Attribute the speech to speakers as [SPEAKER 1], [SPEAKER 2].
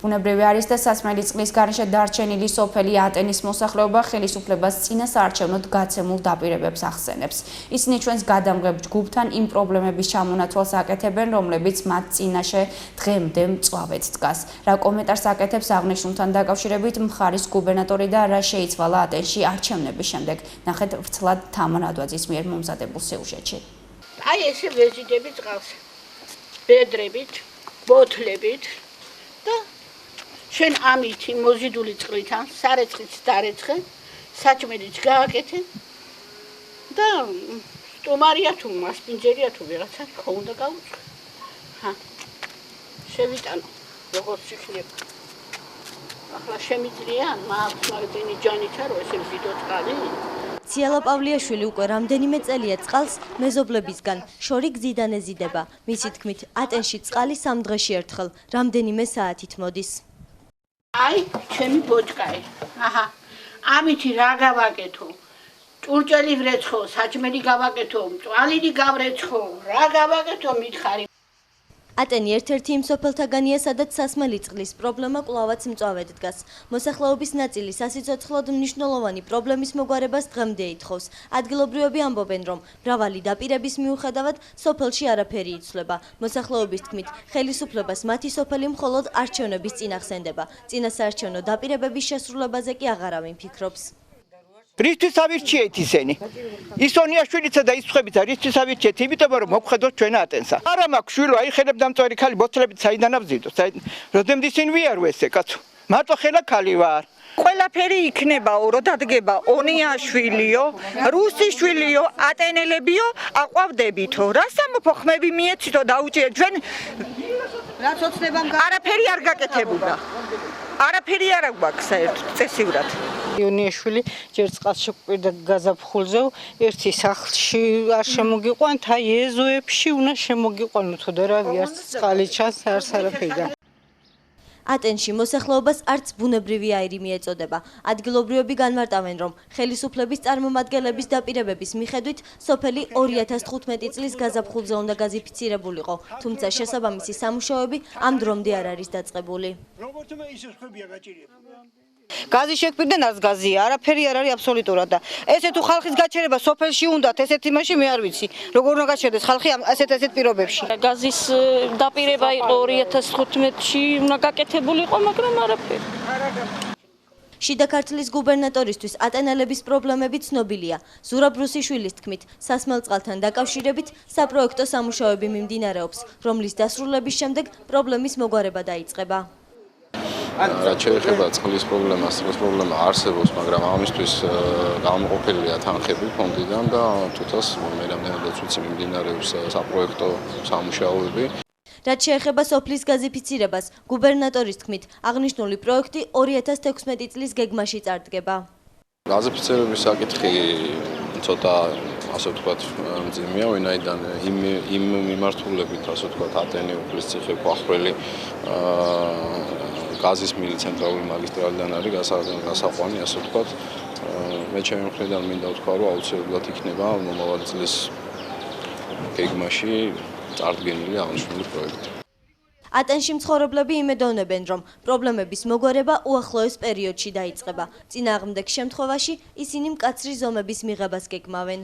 [SPEAKER 1] ბუნებრივი არის და სასმელი წყლის გარეშე დარჩენილი სოფელი ატენის მოსახლეობა ხელისუფლებას წინა საარჩევნოდ გაცემულ დაპირებებს ახსენებს. ისინი ჩვენს გადამღებ ჯგუფთან იმ პრობლემების ჩამონათვალს აკეთებენ, რომლებიც მათ წინაშე დღემდე მწვავედ დგას. რა კომენტარს აკეთებს აღნიშნულთან დაკავშირებით მხარის გუბერნატორი და რა შეიცვალა ატენში არჩევნების შემდეგ. ნახეთ ვრცლად თამარ ადვაძის მიერ მომზადებულ სიუჟეტში.
[SPEAKER 2] აი ესე ვეზიდები წყალს. ბედრებით, ბოთლებით და შენ ამითი მოზიდული წყლითან სარეცხით დარეცხე, საჭმელიც გააკეთე და სტომარია თუ მასპინძელია თუ ვიღაცა ხო უნდა გაუწყე. შევიტანო, როგორც იქნება. ახლა შემიძლია მაქვს მაგდენი ჯანითა რომ ესე ვზიდო წყალი.
[SPEAKER 3] ციალა პავლიაშვილი უკვე რამდენიმე წელია წყალს მეზობლებისგან შორი გზიდან ეზიდება. მისი თქმით, ატენში წყალი 3 დღეში ერთხელ, რამდენიმე საათით მოდის.
[SPEAKER 2] აი, ჩემი ბოჭკაი. ამითი რა გავაკეთო? ჭურჭელი ვრეცხო, საჭმელი გავაკეთო, მწვალიდი გავრეცხო, რა გავაკეთო მითხარი.
[SPEAKER 3] ატენი ერთ-ერთი იმ სოფელთაგანია, სადაც სასმელი წყლის პრობლემა კვლავაც მწვავედ დგას. მოსახლეობის ნაწილი სასიცოცხლოდ მნიშვნელოვანი პრობლემის მოგვარებას დღემდე ითხოვს. ადგილობრივები ამბობენ, რომ მრავალი დაპირების მიუხედავად სოფელში არაფერი იცვლება. მოსახლეობის თქმით, ხელისუფლებას მათი სოფელი მხოლოდ არჩევნების წინ ახსენდება. წინასაარჩევნო დაპირებების შესრულებაზე კი აღარავინ ფიქრობს.
[SPEAKER 4] რისთვის ავირჩიეთ ისინი? ისონიაშვილიცა და ის ხებიცა რისთვის ავირჩიეთ? იმიტომ რომ მოგხედოთ ჩვენ ატენსა. არა მაქვს შვილო, აი ხელებდამწვარი ხალი ბოთლებით საიდან ავზიდო? როდემდე ისინი ვიარო ესე კაცო. მარტო ხელა ხალი ვარ.
[SPEAKER 5] ყველაფერი იქნებაო, რო დადგება ონიაშვილიო, რუსიშვილიო, ატენელებიო, აყვავდებითო. რა სამოფხმები მიეცითო დაუჭირეთ ჩვენ რაც ოცნებამ არაფერი არ გაკეთებულა. არაფერი არ აქვს საერთოდ წესივრად.
[SPEAKER 6] იონიაშვილი ჯერ წყალს შეკვირდა გაზაფხულზე, ერთი სახლში არ შემოგიყვანთ, აი ეზოებში უნდა შემოგიყვანოთ და რა ვიარც წყალი ჩანს არც არაფერი.
[SPEAKER 3] ატენში მოსახლეობას არც ბუნებრივი აირი მიეწოდება. ადგილობრივები განმარტავენ, რომ ხელისუფლების წარმომადგენლების დაპირებების მიხედვით სოფელი 2015 წლის გაზაფხულზე უნდა გაზიფიცირებულიყო, თუმცა შესაბამისი სამუშაოები ამ დრომდე არ არის დაწყებული.
[SPEAKER 5] გაზი შეკვირდნენ არც გაზია, არაფერი არ არის აბსოლუტურად და ესე თუ ხალხის გაჩერება სოფელში უნდათ, ესეთ იმაში მე არ ვიცი. როგორ უნდა გაჩერდეს ხალხი ესეთ პირობებში.
[SPEAKER 7] გაზის დაპირება იყო 2015-ში, უნდა გაკეთებულიყო, მაგრამ არაფერი.
[SPEAKER 3] შიდა ქართლის გუბერნატორისთვის ატენელების პრობლემები ცნობილია. ზურაბ რუსიშვილის თქმით, სასმელ წყალთან დაკავშირებით საპროექტო სამუშაოები მიმდინარეობს, რომლის დასრულების შემდეგ პრობლემის მოგვარება დაიწყება.
[SPEAKER 8] რაც შეეხება წყლის პრობლემას, წყლის პრობლემა არსებობს, მაგრამ ამისთვის გამოყოფილია თანხები ფონდიდან და თუთას მე რამდენადაც ვიცი მიმდინარეობს საპროექტო სამუშაოები.
[SPEAKER 3] რაც შეეხება სოფლის გაზიფიცირებას, გუბერნატორის თქმით, აღნიშნული პროექტი 2016 წლის გეგმაში წარდგება.
[SPEAKER 8] გაზიფიცირების საკითხი ცოტა ასე ვთქვათ მძიმეა, ვინაიდან იმ მიმართულებით ასე ვთქვათ ატენი უფლის ციხე ქვახრელი გაზის მილი ცენტრალური მაგისტრალიდან არის გასაყვანი, ასე ვთქვათ. მე ჩემი მხრიდან მინდა ვთქვა, რომ აუცილებლად იქნება მომავალი წლის გეგმაში წარდგენილი აღნიშნული პროექტი.
[SPEAKER 3] ატენში მცხოვრებლები იმედოვნებენ, რომ პრობლემების მოგვარება უახლოეს პერიოდში დაიწყება. წინააღმდეგ შემთხვევაში ისინი მკაცრი ზომების მიღებას გეგმავენ.